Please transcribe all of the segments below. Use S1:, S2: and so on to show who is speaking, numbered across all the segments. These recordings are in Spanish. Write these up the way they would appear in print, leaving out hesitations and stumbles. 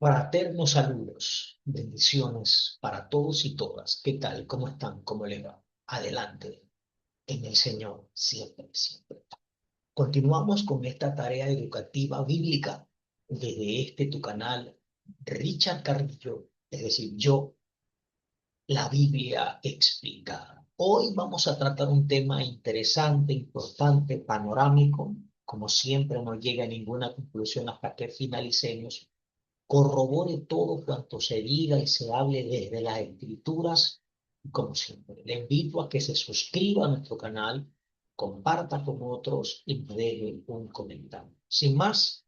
S1: Fraternos saludos, bendiciones para todos y todas. ¿Qué tal? ¿Cómo están? ¿Cómo les va? Adelante, en el Señor, siempre, siempre. Continuamos con esta tarea educativa bíblica desde tu canal, Richard Carrillo, es decir, yo, la Biblia explicada. Hoy vamos a tratar un tema interesante, importante, panorámico. Como siempre, no llega a ninguna conclusión hasta que finalicemos. Corrobore todo cuanto se diga y se hable desde las escrituras. Como siempre, le invito a que se suscriba a nuestro canal, comparta con otros y me deje un comentario. Sin más,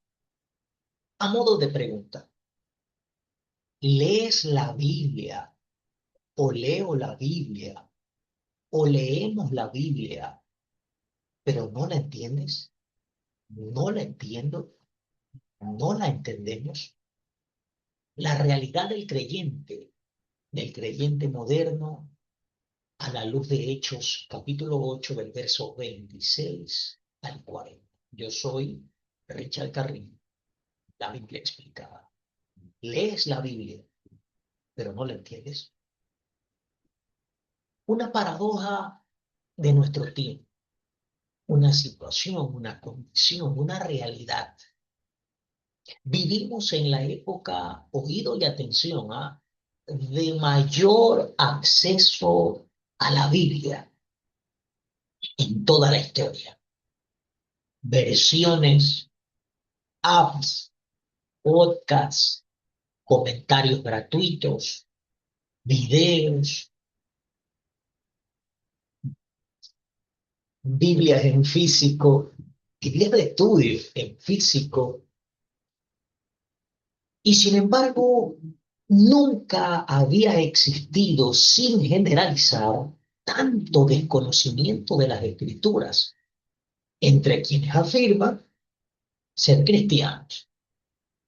S1: a modo de pregunta, ¿lees la Biblia o leo la Biblia o leemos la Biblia, pero no la entiendes? ¿No la entiendo? ¿No la entendemos? La realidad del creyente moderno, a la luz de Hechos, capítulo 8 del verso 26 al 40. Yo soy Richard Carrillo, la Biblia explicada. Lees la Biblia, pero no la entiendes. Una paradoja de nuestro tiempo, una situación, una condición, una realidad. Vivimos en la época, oído y atención, de mayor acceso a la Biblia en toda la historia. Versiones, apps, podcasts, comentarios gratuitos, videos, Biblias en físico, Biblias de estudio en físico, y sin embargo, nunca había existido, sin generalizar, tanto desconocimiento de las escrituras entre quienes afirman ser cristianos,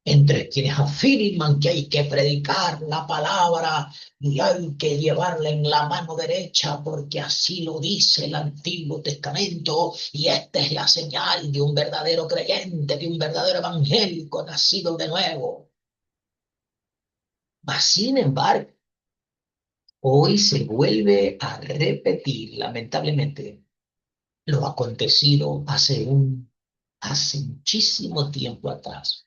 S1: entre quienes afirman que hay que predicar la palabra y hay que llevarla en la mano derecha porque así lo dice el Antiguo Testamento y esta es la señal de un verdadero creyente, de un verdadero evangélico nacido de nuevo. Mas, sin embargo, hoy se vuelve a repetir, lamentablemente, lo acontecido hace muchísimo tiempo atrás.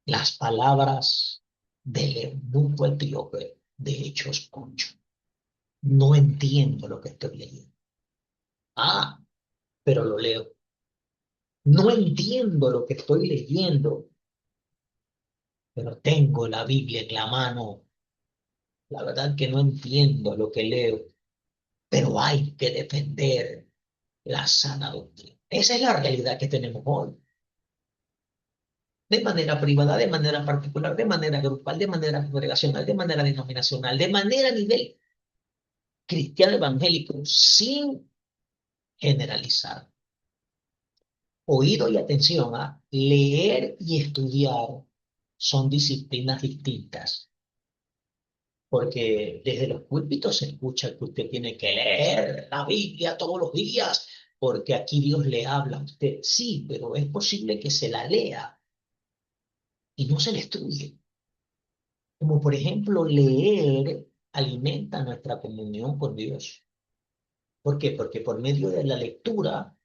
S1: Las palabras del eunuco etíope de Hechos 8. No entiendo lo que estoy leyendo. Ah, pero lo leo. No entiendo lo que estoy leyendo, pero tengo la Biblia en la mano. La verdad que no entiendo lo que leo, pero hay que defender la sana doctrina. Esa es la realidad que tenemos hoy. De manera privada, de manera particular, de manera grupal, de manera congregacional, de manera denominacional, de manera a nivel cristiano evangélico, sin generalizar. Oído y atención a leer y estudiar son disciplinas distintas, porque desde los púlpitos se escucha que usted tiene que leer la Biblia todos los días, porque aquí Dios le habla a usted. Sí, pero es posible que se la lea y no se la estudie. Como por ejemplo, leer alimenta nuestra comunión con Dios. ¿Por qué? Porque por medio de la lectura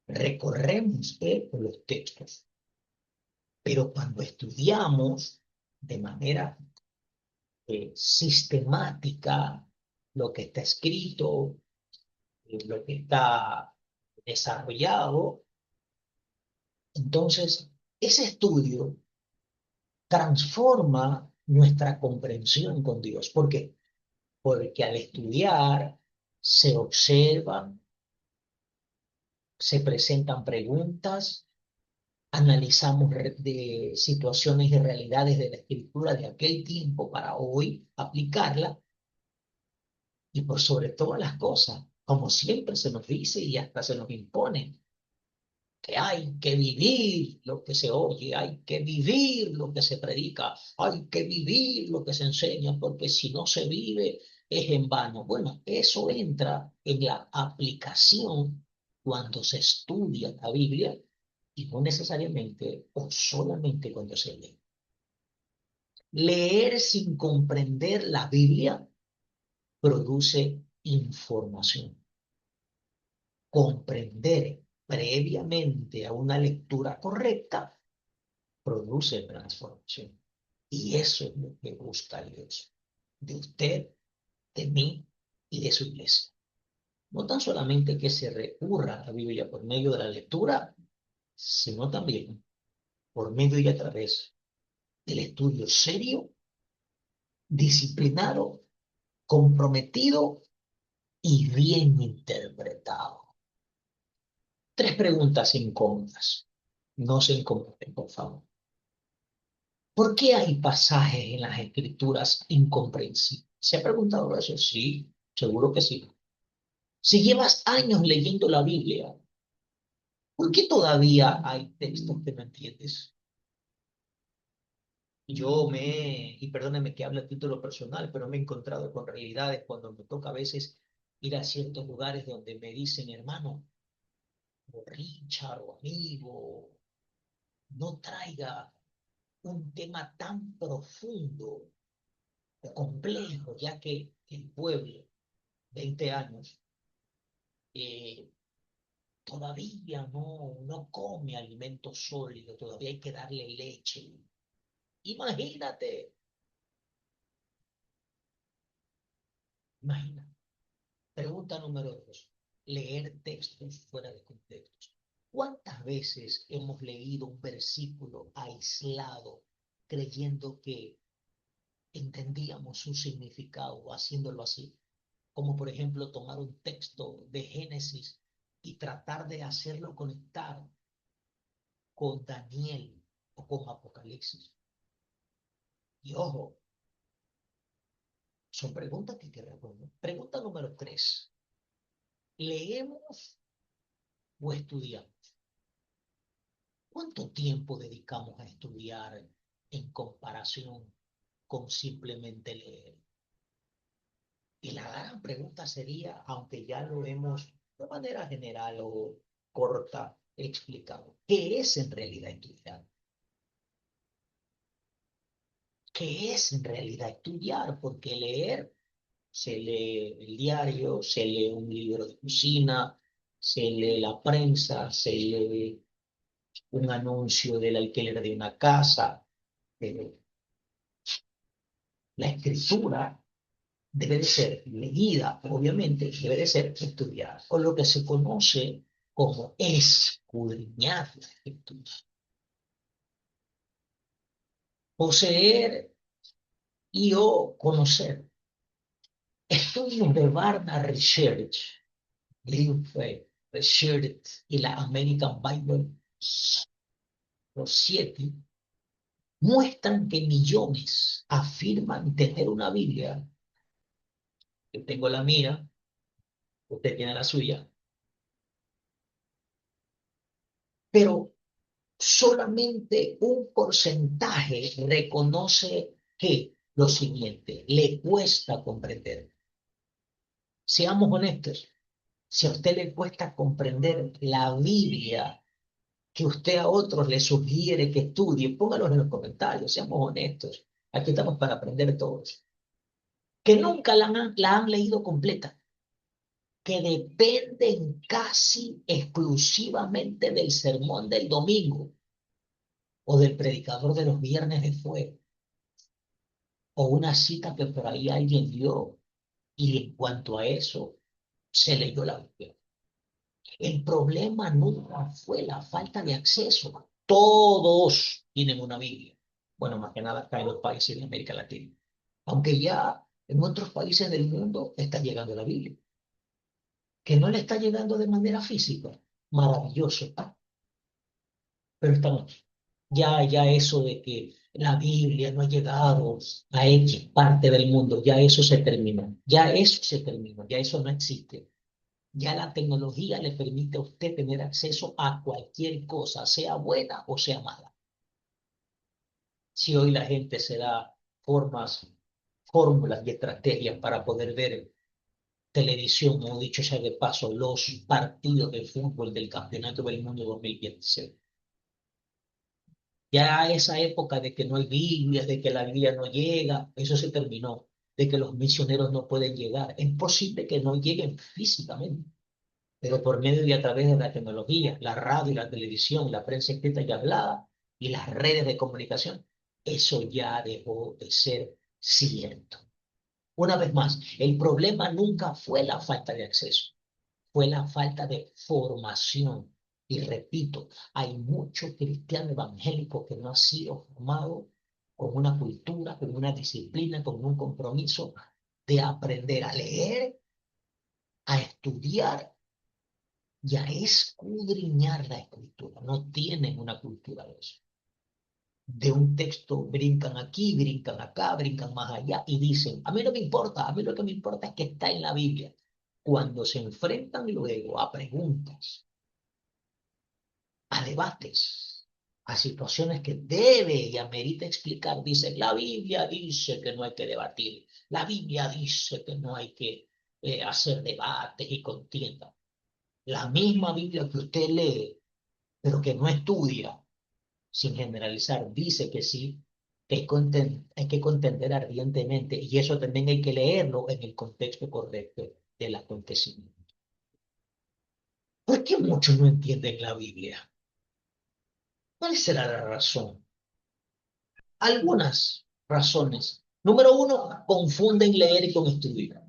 S1: recorremos los textos, pero cuando estudiamos de manera sistemática lo que está escrito, lo que está desarrollado, entonces ese estudio transforma nuestra comprensión con Dios. ¿Por qué? Porque al estudiar se observan, se presentan preguntas, analizamos de situaciones y realidades de la escritura de aquel tiempo para hoy aplicarla y por sobre todas las cosas, como siempre se nos dice y hasta se nos impone, que hay que vivir lo que se oye, hay que vivir lo que se predica, hay que vivir lo que se enseña, porque si no se vive es en vano. Bueno, eso entra en la aplicación cuando se estudia la Biblia y no necesariamente o solamente cuando se lee. Leer sin comprender la Biblia produce información. Comprender previamente a una lectura correcta produce transformación. Y eso es lo que busca Dios, de usted, de mí y de su iglesia. No tan solamente que se recurra a la Biblia por medio de la lectura, sino también por medio y a través del estudio serio, disciplinado, comprometido y bien interpretado. Tres preguntas incómodas. No se incomoden, por favor. ¿Por qué hay pasajes en las escrituras incomprensibles? ¿Se ha preguntado eso? Sí, seguro que sí. Si llevas años leyendo la Biblia, ¿por qué todavía hay textos que no entiendes? Y perdóneme que hable a título personal, pero me he encontrado con realidades cuando me toca a veces ir a ciertos lugares donde me dicen, hermano, o Richard o amigo, no traiga un tema tan profundo o complejo, ya que el pueblo, 20 años, eh, todavía no come alimento sólido, todavía hay que darle leche. Imagínate, imagínate. Pregunta número dos, leer textos fuera de contexto. ¿Cuántas veces hemos leído un versículo aislado creyendo que entendíamos su significado haciéndolo así? Como por ejemplo tomar un texto de Génesis y tratar de hacerlo conectar con Daniel o con Apocalipsis. Y ojo, son preguntas que hay que responder. Pregunta número tres, ¿leemos o estudiamos? ¿Cuánto tiempo dedicamos a estudiar en comparación con simplemente leer? Y la gran pregunta sería, aunque ya lo hemos de manera general o corta explicado, ¿qué es en realidad estudiar? ¿Qué es en realidad estudiar? Porque leer, se lee el diario, se lee un libro de cocina, se lee la prensa, se lee un anuncio del alquiler de una casa. eh, la escritura debe de ser leída, obviamente, debe de ser estudiada, o lo que se conoce como escudriñar la escritura. Poseer y o conocer. Estudios de Barna Research, Linfeld Research y la American Bible, los siete, muestran que millones afirman tener una Biblia. Yo tengo la mía, usted tiene la suya, pero solamente un porcentaje reconoce que lo siguiente, le cuesta comprender. Seamos honestos, si a usted le cuesta comprender la Biblia que usted a otros le sugiere que estudie, póngalo en los comentarios, seamos honestos. Aquí estamos para aprender todos. Que nunca la han leído completa, que dependen casi exclusivamente del sermón del domingo o del predicador de los viernes de fuego o una cita que por ahí alguien dio y en cuanto a eso se leyó la Biblia. El problema nunca fue la falta de acceso. Todos tienen una Biblia. Bueno, más que nada acá en los países de América Latina. Aunque ya en otros países del mundo está llegando la Biblia. Que no le está llegando de manera física. Maravilloso. Pero estamos. Ya eso de que la Biblia no ha llegado a X parte del mundo, ya eso se terminó. Ya eso se terminó. Ya eso no existe. Ya la tecnología le permite a usted tener acceso a cualquier cosa, sea buena o sea mala. Si hoy la gente se da fórmulas y estrategias para poder ver televisión, o dicho sea de paso, los partidos de fútbol del Campeonato del Mundo 2026. Ya esa época de que no hay Biblia, de que la Biblia no llega, eso se terminó, de que los misioneros no pueden llegar. Es posible que no lleguen físicamente, pero por medio y a través de la tecnología, la radio, la televisión, la prensa escrita y hablada y las redes de comunicación, eso ya dejó de ser cierto. Una vez más, el problema nunca fue la falta de acceso, fue la falta de formación. Y repito, hay mucho cristiano evangélico que no ha sido formado con una cultura, con una disciplina, con un compromiso de aprender a leer, a estudiar y a escudriñar la escritura. No tienen una cultura de eso. De un texto brincan aquí, brincan acá, brincan más allá y dicen, a mí no me importa, a mí lo que me importa es que está en la Biblia. Cuando se enfrentan luego a preguntas, a debates, a situaciones que debe y amerita explicar, dice, la Biblia dice que no hay que debatir, la Biblia dice que no hay que hacer debates y contiendas. La misma Biblia que usted lee, pero que no estudia, sin generalizar, dice que sí, que hay que contender ardientemente, y eso también hay que leerlo en el contexto correcto del acontecimiento. ¿Por qué muchos no entienden la Biblia? ¿Cuál será la razón? Algunas razones. Número uno, confunden leer con estudiar.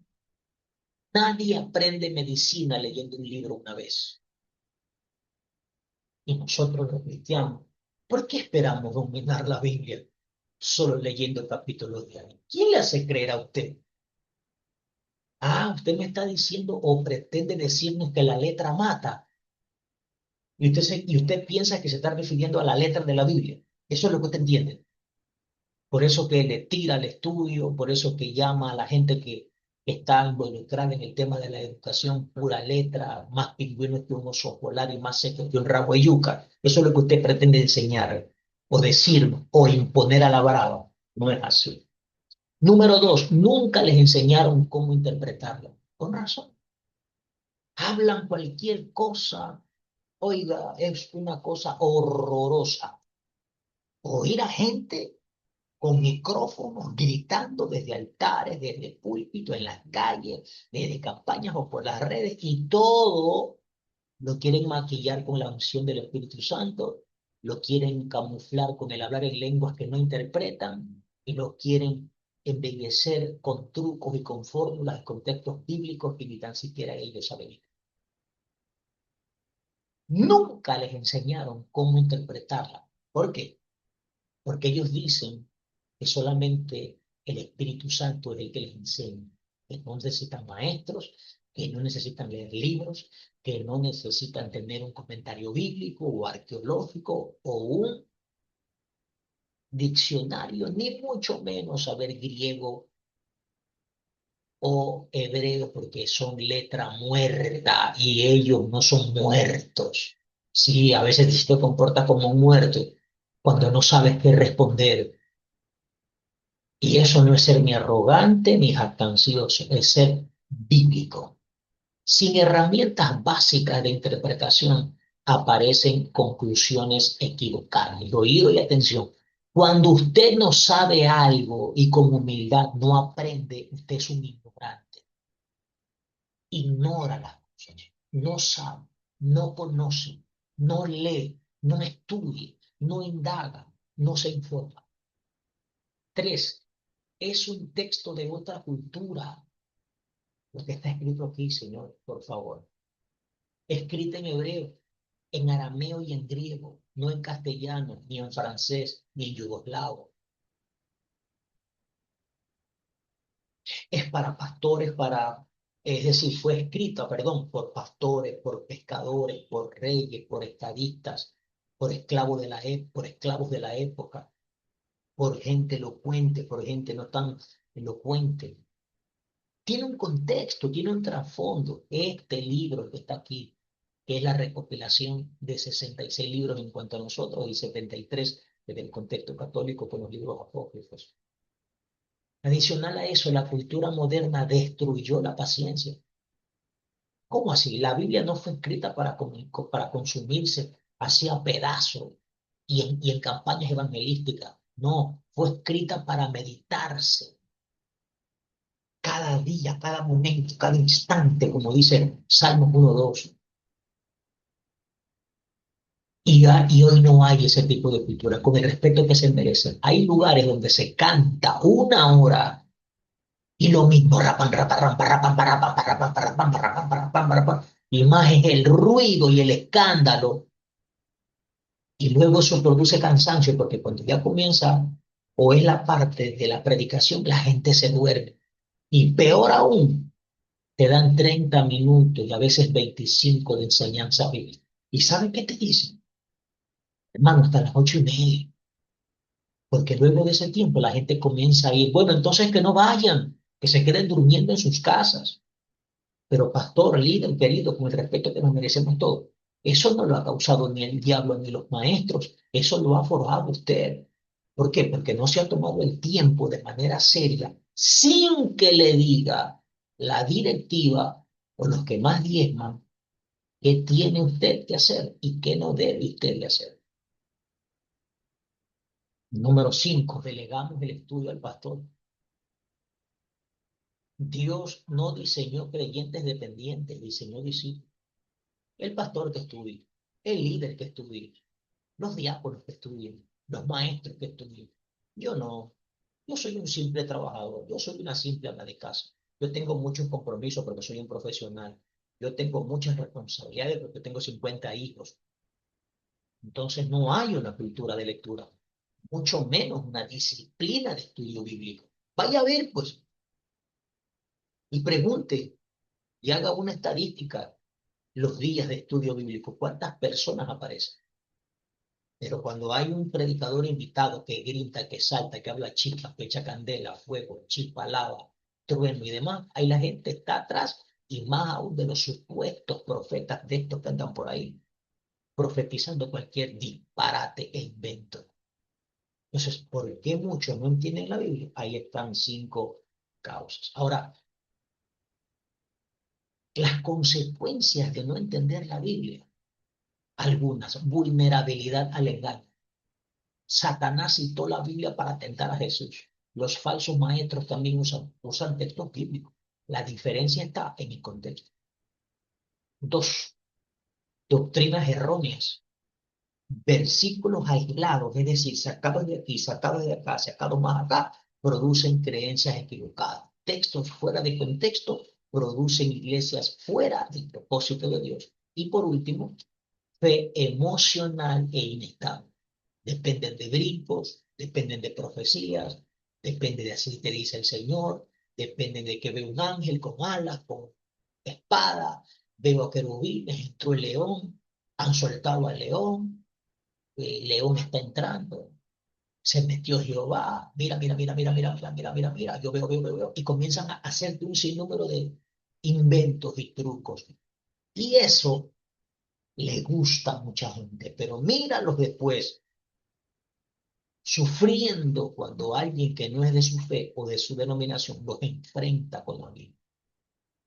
S1: Nadie aprende medicina leyendo un libro una vez. Y nosotros los cristianos, ¿por qué esperamos dominar la Biblia solo leyendo capítulos diarios? ¿Quién le hace creer a usted? Ah, usted me está diciendo o pretende decirnos que la letra mata. Y usted piensa que se está refiriendo a la letra de la Biblia. Eso es lo que usted entiende. Por eso que le tira al estudio, por eso que llama a la gente que está involucrada en el tema de la educación pura letra, más pingüinos que un oso polar y más seco que un rabo de yuca. Eso es lo que usted pretende enseñar, o decir, o imponer a la brava. No es así. Número dos, nunca les enseñaron cómo interpretarlo. Con razón. Hablan cualquier cosa. Oiga, es una cosa horrorosa. Oír a gente con micrófonos gritando desde altares, desde púlpitos, en las calles, desde campañas o por las redes, y todo lo quieren maquillar con la unción del Espíritu Santo, lo quieren camuflar con el hablar en lenguas que no interpretan, y lo quieren embellecer con trucos y con fórmulas, con textos bíblicos que ni tan siquiera ellos saben. Nunca les enseñaron cómo interpretarla. ¿Por qué? Porque ellos dicen que solamente el Espíritu Santo es el que les enseña, que no necesitan maestros, que no necesitan leer libros, que no necesitan tener un comentario bíblico o arqueológico o un diccionario, ni mucho menos saber griego o hebreo, porque son letra muerta y ellos no son muertos. Sí, a veces te comportas como un muerto cuando no sabes qué responder. Y eso no es ser ni arrogante ni jactancioso, es ser bíblico. Sin herramientas básicas de interpretación aparecen conclusiones equivocadas. Y oído y atención. Cuando usted no sabe algo y con humildad no aprende, usted es un ignorante. Ignora las cosas. No sabe, no conoce, no lee, no estudia, no indaga, no se informa. Tres, es un texto de otra cultura. Lo que está escrito aquí, Señor, por favor. Escrito en hebreo, en arameo y en griego, no en castellano, ni en francés, ni en yugoslavo. Es para pastores, es decir, fue escrita, perdón, por pastores, por pescadores, por reyes, por estadistas, por esclavos de la época, por gente elocuente, por gente no tan elocuente. Tiene un contexto, tiene un trasfondo. Este libro que está aquí, que es la recopilación de 66 libros en cuanto a nosotros y 73 desde el contexto católico con los libros apócrifos. Adicional a eso, la cultura moderna destruyó la paciencia. ¿Cómo así? La Biblia no fue escrita para consumirse así a pedazos y en campañas evangelísticas. No, fue escrita para meditarse cada día, cada momento, cada instante, como dice Salmos 1:2. Y hoy no hay ese tipo de cultura, con el respeto que se merece. Hay lugares donde se canta 1 hora y lo mismo, rapan, rapan, rapan, rapan, rapan, rapan, rapan, rapan, rapan, rapan, y más es el ruido y el escándalo, y luego eso produce cansancio, porque cuando ya comienza o es la parte de la predicación, la gente se duerme. Y peor aún, te dan 30 minutos y a veces 25 de enseñanza bíblica. ¿Y saben qué te dicen? Hermano, hasta las 8:30. Porque luego de ese tiempo la gente comienza a ir, bueno, entonces que no vayan, que se queden durmiendo en sus casas. Pero pastor, líder, querido, con el respeto que nos merecemos todos, eso no lo ha causado ni el diablo ni los maestros, eso lo ha forjado usted. ¿Por qué? Porque no se ha tomado el tiempo de manera seria, sin que le diga la directiva o los que más diezman qué tiene usted que hacer y qué no debe usted de hacer. Número 5, delegamos el estudio al pastor. Dios no diseñó creyentes dependientes, diseñó discípulos. El pastor que estudie, el líder que estudie, los diáconos que estudien, los maestros que estudien. Yo no, yo soy un simple trabajador, yo soy una simple ama de casa. Yo tengo muchos compromisos porque soy un profesional. Yo tengo muchas responsabilidades porque tengo 50 hijos. Entonces no hay una cultura de lectura, mucho menos una disciplina de estudio bíblico. Vaya a ver, pues, y pregunte y haga una estadística los días de estudio bíblico, cuántas personas aparecen. Pero cuando hay un predicador invitado que grita, que salta, que habla chispas, que echa candela, fuego, chispa, lava, trueno y demás, ahí la gente está atrás y más aún de los supuestos profetas de estos que andan por ahí, profetizando cualquier disparate e invento. Entonces, ¿por qué muchos no entienden la Biblia? Ahí están 5 causas. Ahora, las consecuencias de no entender la Biblia, algunas, vulnerabilidad al engaño. Satanás citó la Biblia para tentar a Jesús. Los falsos maestros también usan textos bíblicos. La diferencia está en el contexto. Dos, doctrinas erróneas. Versículos aislados, es decir, sacados de aquí, sacados de acá, sacados más acá, producen creencias equivocadas. Textos fuera de contexto producen iglesias fuera del propósito de Dios. Y por último, fe emocional e inestable. Dependen de brincos, dependen de profecías, depende de así te dice el Señor, dependen de que veo un ángel con alas, con espada, veo a querubines, entró el león, han soltado al león, el león está entrando, se metió Jehová, mira, mira, mira, mira, mira, mira, mira, mira, mira, yo veo, veo, veo, veo, y comienzan a hacerte un sinnúmero de inventos y trucos. Y eso le gusta a mucha gente, pero míralos después sufriendo cuando alguien que no es de su fe o de su denominación los enfrenta con la Biblia.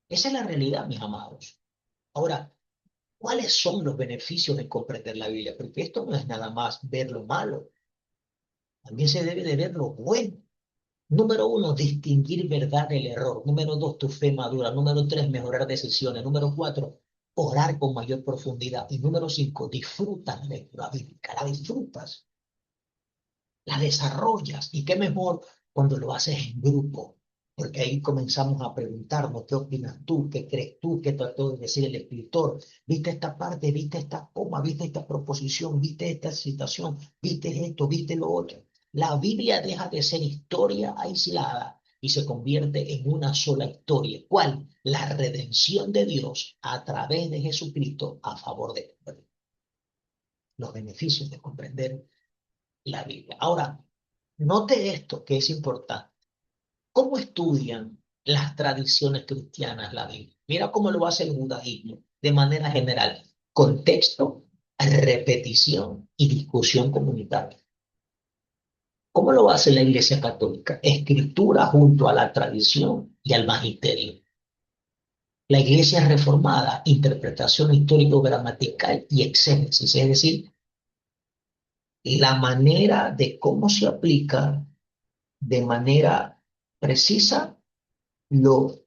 S1: Esa es la realidad, mis amados. Ahora, ¿cuáles son los beneficios de comprender la Biblia? Porque esto no es nada más ver lo malo, también se debe de ver lo bueno. Número 1, distinguir verdad del error. Número 2, tu fe madura. Número 3, mejorar decisiones. Número 4, orar con mayor profundidad. Y número 5, disfruta la lectura bíblica. La disfrutas, la desarrollas. Y qué mejor cuando lo haces en grupo, porque ahí comenzamos a preguntarnos, ¿qué opinas tú? ¿Qué crees tú? ¿Qué trató de decir el escritor? ¿Viste esta parte? ¿Viste esta coma? ¿Viste esta proposición? ¿Viste esta citación? ¿Viste esto? ¿Viste lo otro? La Biblia deja de ser historia aislada y se convierte en una sola historia. ¿Cuál? La redención de Dios a través de Jesucristo a favor de los beneficios de comprender la Biblia. Ahora, note esto que es importante. ¿Cómo estudian las tradiciones cristianas la Biblia? Mira cómo lo hace el judaísmo de manera general. Contexto, repetición y discusión comunitaria. ¿Cómo lo hace la Iglesia Católica? Escritura junto a la tradición y al magisterio. La Iglesia Reformada, interpretación histórico-gramatical y exégesis, es decir, la manera de cómo se aplica de manera precisa lo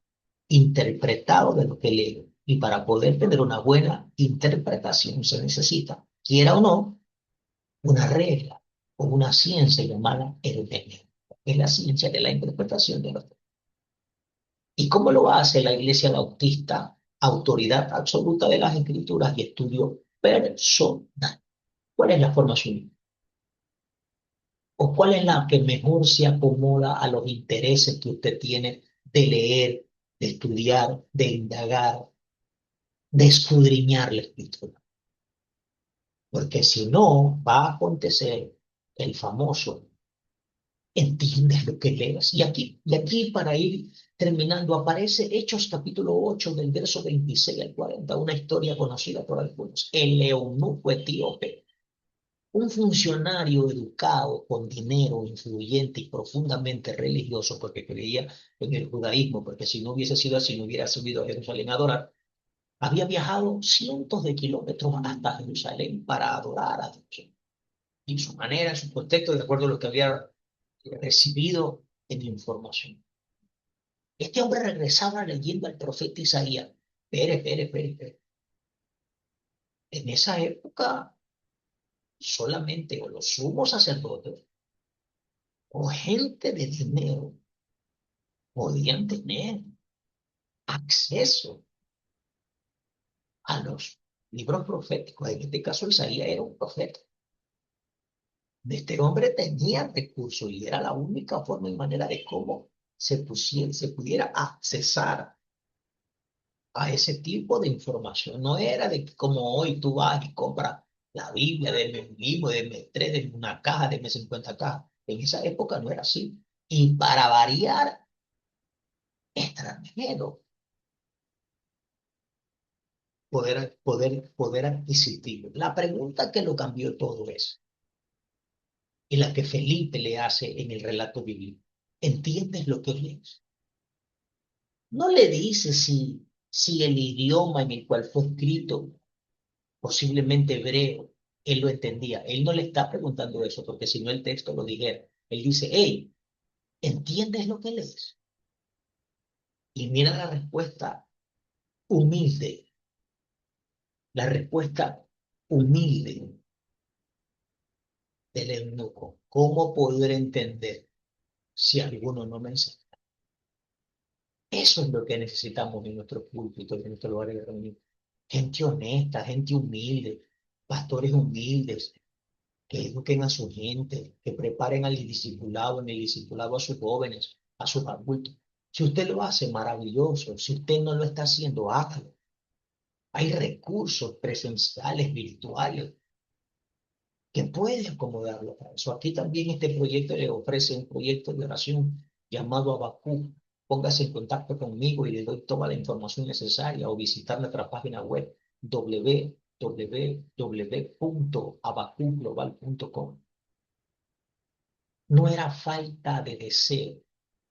S1: interpretado de lo que leo. Y para poder tener una buena interpretación se necesita, quiera o no, una regla o una ciencia llamada hermenéutica. Es la ciencia de la interpretación de los textos. ¿Y cómo lo hace la Iglesia Bautista? Autoridad absoluta de las Escrituras y estudio personal. ¿Cuál es la formación? ¿O cuál es la que mejor se acomoda a los intereses que usted tiene de leer, de estudiar, de indagar, de escudriñar la Escritura? Porque si no, va a acontecer el famoso entiendes lo que lees. Y aquí para ir terminando, aparece Hechos capítulo 8 del verso 26 al 40, una historia conocida por algunos. El eunuco etíope, un funcionario educado, con dinero, influyente y profundamente religioso, porque creía en el judaísmo, porque si no hubiese sido así, no hubiera subido a Jerusalén a adorar, había viajado cientos de kilómetros hasta Jerusalén para adorar a Dios. Y su manera, en su contexto, de acuerdo a lo que había recibido en información. Este hombre regresaba leyendo al profeta Isaías. Espere. En esa época, solamente o los sumos sacerdotes o gente de dinero podían tener acceso a los libros proféticos. En este caso, Isaías era un profeta. Este hombre tenía recursos y era la única forma y manera de cómo se pudiera accesar a ese tipo de información. No era de que como hoy tú vas y compras la Biblia, denme un libro, denme tres, denme una caja, denme 50 cajas. En esa época no era así. Y para variar, extranjero, poder adquisitivo. La pregunta que lo cambió todo es, y la que Felipe le hace en el relato bíblico, ¿entiendes lo que lees? No le dice si el idioma en el cual fue escrito, posiblemente hebreo, él lo entendía. Él no le está preguntando eso, porque si no el texto lo dijera. Él dice, hey, ¿entiendes lo que lees? Y mira humilde, la respuesta humilde del eunuco. ¿Cómo poder entender si alguno no me enseña? Eso es lo que necesitamos en nuestro púlpito, en nuestro lugar de reunión. Gente honesta, gente humilde, pastores humildes, que eduquen a su gente, que preparen al discipulado, en el discipulado a sus jóvenes, a sus adultos. Si usted lo hace, maravilloso. Si usted no lo está haciendo, hágalo. Hay recursos presenciales, virtuales, que pueden acomodarlo para eso. Aquí también este proyecto le ofrece un proyecto de oración llamado Abacú. Póngase en contacto conmigo y le doy toda la información necesaria o visitar nuestra página web www.abacuglobal.com. No era falta de deseo,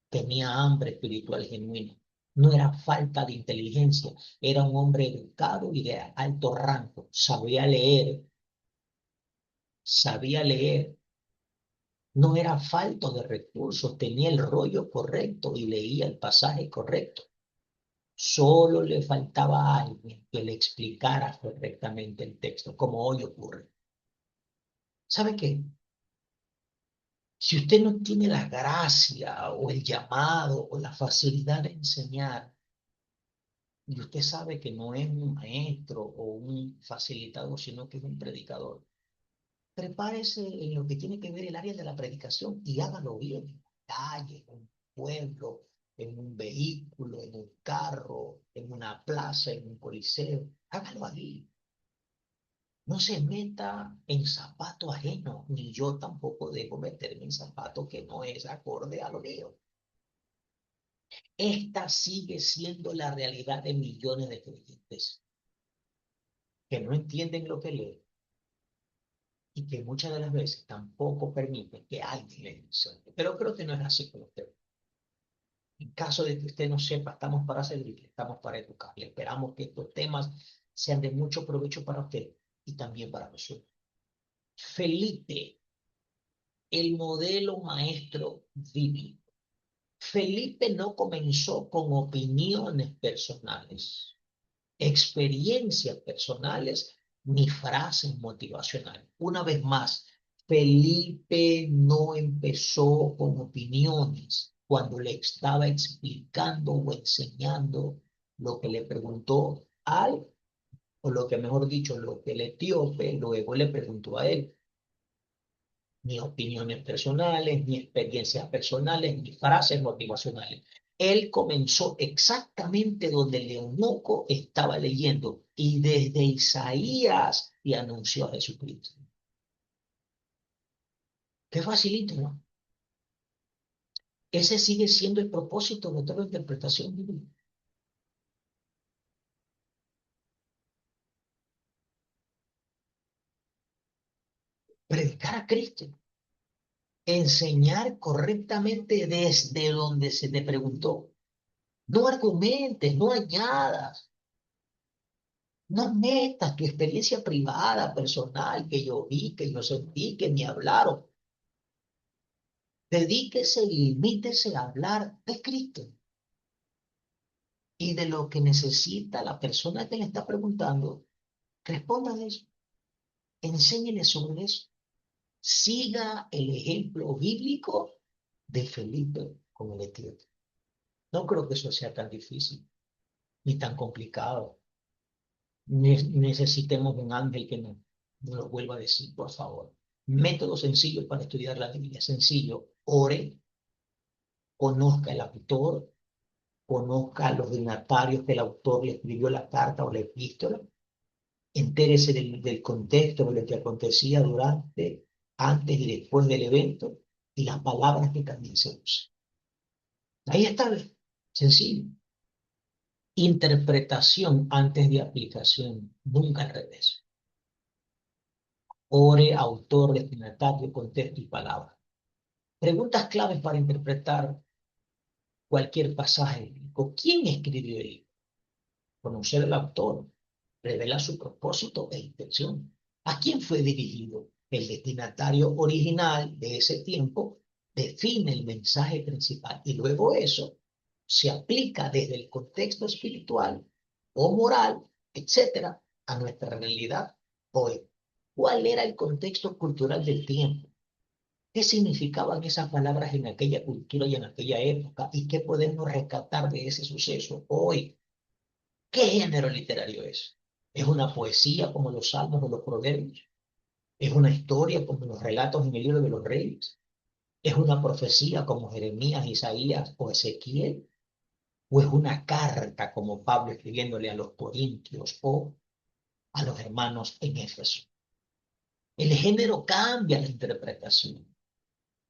S1: tenía hambre espiritual genuina. No era falta de inteligencia, era un hombre educado y de alto rango. Sabía leer. No era falto de recursos, tenía el rollo correcto y leía el pasaje correcto. Solo le faltaba a alguien que le explicara correctamente el texto, como hoy ocurre. ¿Sabe qué? Si usted no tiene la gracia o el llamado o la facilidad de enseñar, y usted sabe que no es un maestro o un facilitador, sino que es un predicador, prepárese en lo que tiene que ver el área de la predicación y hágalo bien, en la calle, en un pueblo, en un vehículo, en un carro, en una plaza, en un coliseo. Hágalo ahí. No se meta en zapato ajeno, ni yo tampoco debo meterme en zapato que no es acorde a lo mío. Esta sigue siendo la realidad de millones de creyentes que no entienden lo que leen y que muchas de las veces tampoco permiten que alguien les enseñe. Pero creo que no es así con usted. En caso de que usted no sepa, estamos para servirle, estamos para educarle. Esperamos que estos temas sean de mucho provecho para usted y también para nosotros. Felipe, el modelo maestro bíblico. Felipe no comenzó con opiniones personales, experiencias personales, ni frases motivacionales. Una vez más, Felipe no empezó con opiniones cuando le estaba explicando o enseñando lo que le preguntó al, o lo que mejor dicho, lo que el etíope luego le preguntó a él. Ni opiniones personales, ni experiencias personales, ni frases motivacionales. Él comenzó exactamente donde el eunuco estaba leyendo y desde Isaías le anunció a Jesucristo. Qué facilito, ¿no? Ese sigue siendo el propósito de toda interpretación bíblica. Predicar a Cristo, enseñar correctamente desde donde se te preguntó. No argumentes, no añadas. No metas tu experiencia privada, personal, que yo vi, que yo sentí, que me hablaron. Dedíquese y limítese a hablar de Cristo y de lo que necesita la persona que le está preguntando. Responda de eso. Enséñele sobre eso. Siga el ejemplo bíblico de Felipe con el etíope. No creo que eso sea tan difícil ni tan complicado. Necesitemos un ángel que nos lo vuelva a decir, por favor. Método sencillo para estudiar la Biblia. Sencillo. Ore, conozca el autor, conozca los dignatarios que el autor le escribió la carta o la epístola, entérese del contexto de lo que acontecía durante, antes y después del evento y las palabras que también se usan. Ahí está, sencillo. Interpretación antes de aplicación, nunca al revés. Ore, autor, destinatario, contexto y palabra. Preguntas claves para interpretar cualquier pasaje bíblico. ¿Quién escribió el libro? Conocer el autor revela su propósito e intención. ¿A quién fue dirigido? El destinatario original de ese tiempo define el mensaje principal y luego eso se aplica desde el contexto espiritual o moral, etcétera, a nuestra realidad hoy. ¿Cuál era el contexto cultural del tiempo? ¿Qué significaban esas palabras en aquella cultura y en aquella época? ¿Y qué podemos rescatar de ese suceso hoy? ¿Qué género literario es? ¿Es una poesía como los salmos o los proverbios? ¿Es una historia como los relatos en el libro de los reyes? ¿Es una profecía como Jeremías, Isaías o Ezequiel? ¿O es una carta como Pablo escribiéndole a los corintios o a los hermanos en Éfeso? El género cambia la interpretación.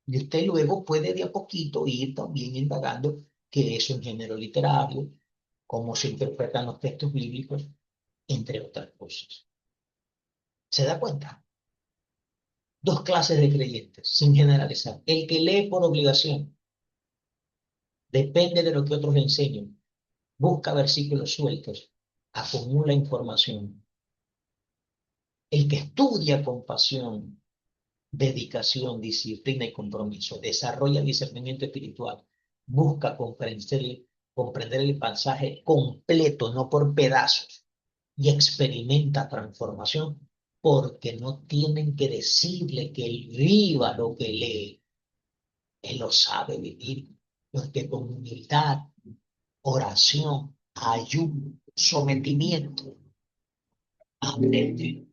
S1: Y usted luego puede de a poquito ir también indagando qué es un género literario, cómo se interpretan los textos bíblicos, entre otras cosas. ¿Se da cuenta? Dos clases de creyentes, sin generalizar. El que lee por obligación, depende de lo que otros enseñen, busca versículos sueltos, acumula información. El que estudia con pasión, dedicación, disciplina y compromiso, desarrolla discernimiento espiritual, busca comprender el pasaje completo, no por pedazos, y experimenta transformación, porque no tienen que decirle que él viva lo que lee, él lo sabe vivir, porque con humildad, oración, ayuno, sometimiento, aprende.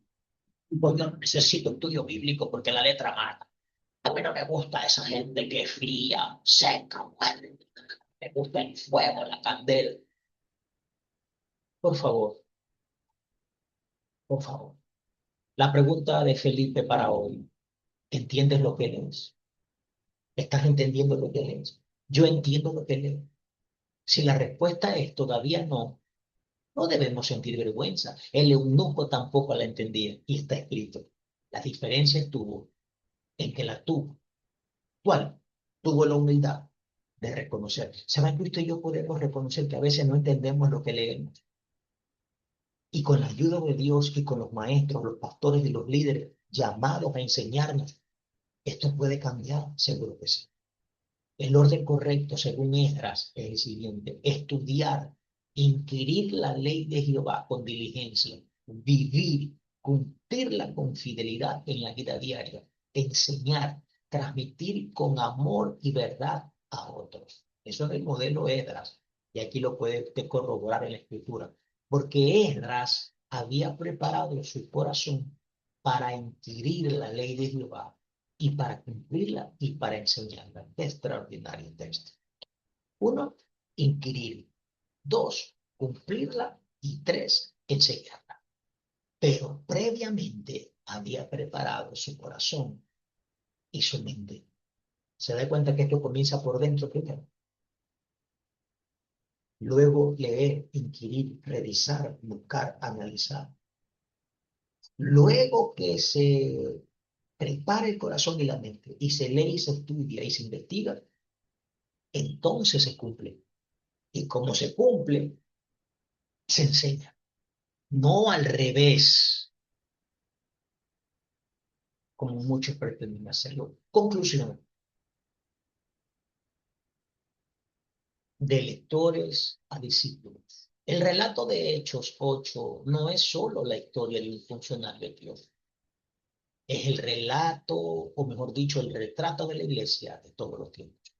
S1: Porque yo no necesito estudio bíblico porque la letra mata. A mí no me gusta esa gente que es fría, seca, muere. Me gusta el fuego, la candela. Por favor, por favor. La pregunta de Felipe para hoy. ¿Entiendes lo que lees? ¿Estás entendiendo lo que lees? Yo entiendo lo que leo. Si la respuesta es todavía no, no debemos sentir vergüenza. El eunuco tampoco la entendía y está escrito. La diferencia estuvo en que la tuvo. ¿Cuál? Tuvo la humildad de reconocer. ¿Saben que usted y yo podemos reconocer que a veces no entendemos lo que leemos? Y con la ayuda de Dios y con los maestros, los pastores y los líderes, llamados a enseñarnos. ¿Esto puede cambiar? Seguro que sí. El orden correcto, según Esdras, es el siguiente: estudiar, inquirir la ley de Jehová con diligencia, vivir, cumplirla con fidelidad en la vida diaria, enseñar, transmitir con amor y verdad a otros. Eso es el modelo Esdras, y aquí lo puede usted corroborar en la escritura, porque Esdras había preparado su corazón para inquirir la ley de Jehová y para cumplirla y para enseñarla. Qué extraordinario texto. Uno, inquirir. Dos, cumplirla. Y tres, enseñarla. Pero previamente había preparado su corazón y su mente. Se da cuenta que esto comienza por dentro primero. Luego leer, inquirir, revisar, buscar, analizar. Luego que se prepara el corazón y la mente y se lee y se estudia y se investiga, entonces se cumple. Y como se cumple, se enseña. No al revés, como muchos pretenden hacerlo. Conclusión: de lectores a discípulos. El relato de Hechos 8 no es solo la historia de un funcionario de Dios. Es el relato, o mejor dicho, el retrato de la iglesia de todos los tiempos.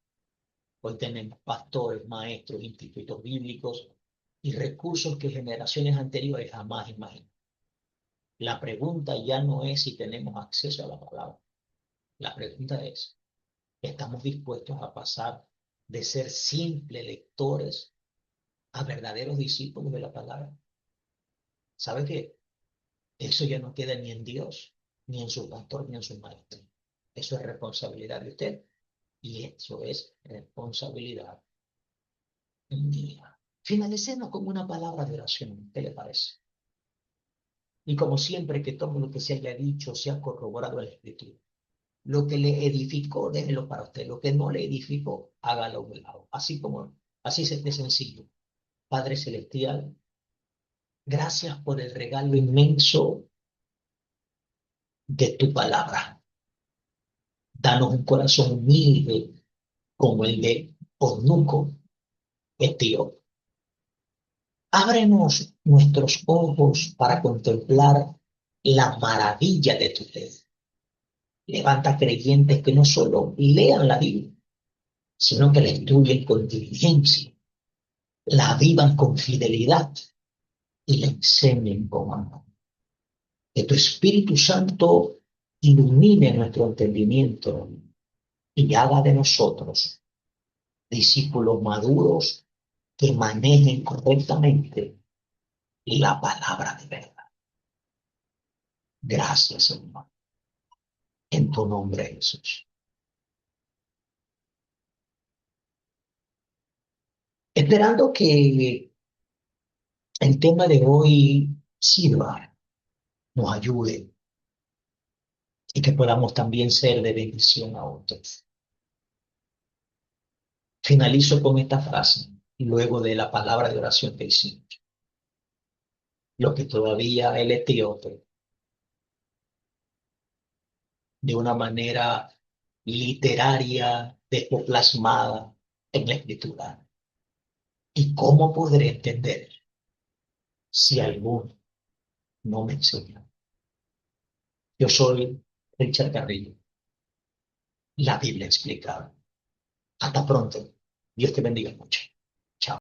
S1: Hoy tenemos pastores, maestros, institutos bíblicos y recursos que generaciones anteriores jamás imaginaron. La pregunta ya no es si tenemos acceso a la palabra. La pregunta es: ¿estamos dispuestos a pasar de ser simples lectores a verdaderos discípulos de la palabra? ¿Sabe qué? Eso ya no queda ni en Dios, ni en su pastor, ni en su maestro. Eso es responsabilidad de usted y eso es responsabilidad mía. Finalicemos con una palabra de oración. ¿Qué le parece? Y como siempre, que todo lo que se haya dicho sea corroborado en la Escritura. Lo que le edificó, déjelo para usted. Lo que no le edificó, hágalo a un lado. Así es de sencillo. Padre Celestial, gracias por el regalo inmenso de tu palabra. Danos un corazón humilde como el de Onuco, Etíope. Ábrenos nuestros ojos para contemplar la maravilla de tu ley. Levanta creyentes que no solo lean la Biblia, sino que la estudien con diligencia, la vivan con fidelidad y la enseñen con amor. Que tu Espíritu Santo ilumine nuestro entendimiento y haga de nosotros discípulos maduros que manejen correctamente la palabra de verdad. Gracias, Señor. En tu nombre, Jesús. Esperando que el tema de hoy sirva, nos ayude y que podamos también ser de bendición a otros. Finalizo con esta frase, luego de la palabra de oración que hicimos. Lo que todavía el etíope, de una manera literaria, desplasmada en la escritura. ¿Y cómo podré entender si alguno no me enseña? Yo soy Richard Carrillo, la Biblia explicada. Hasta pronto. Dios te bendiga mucho.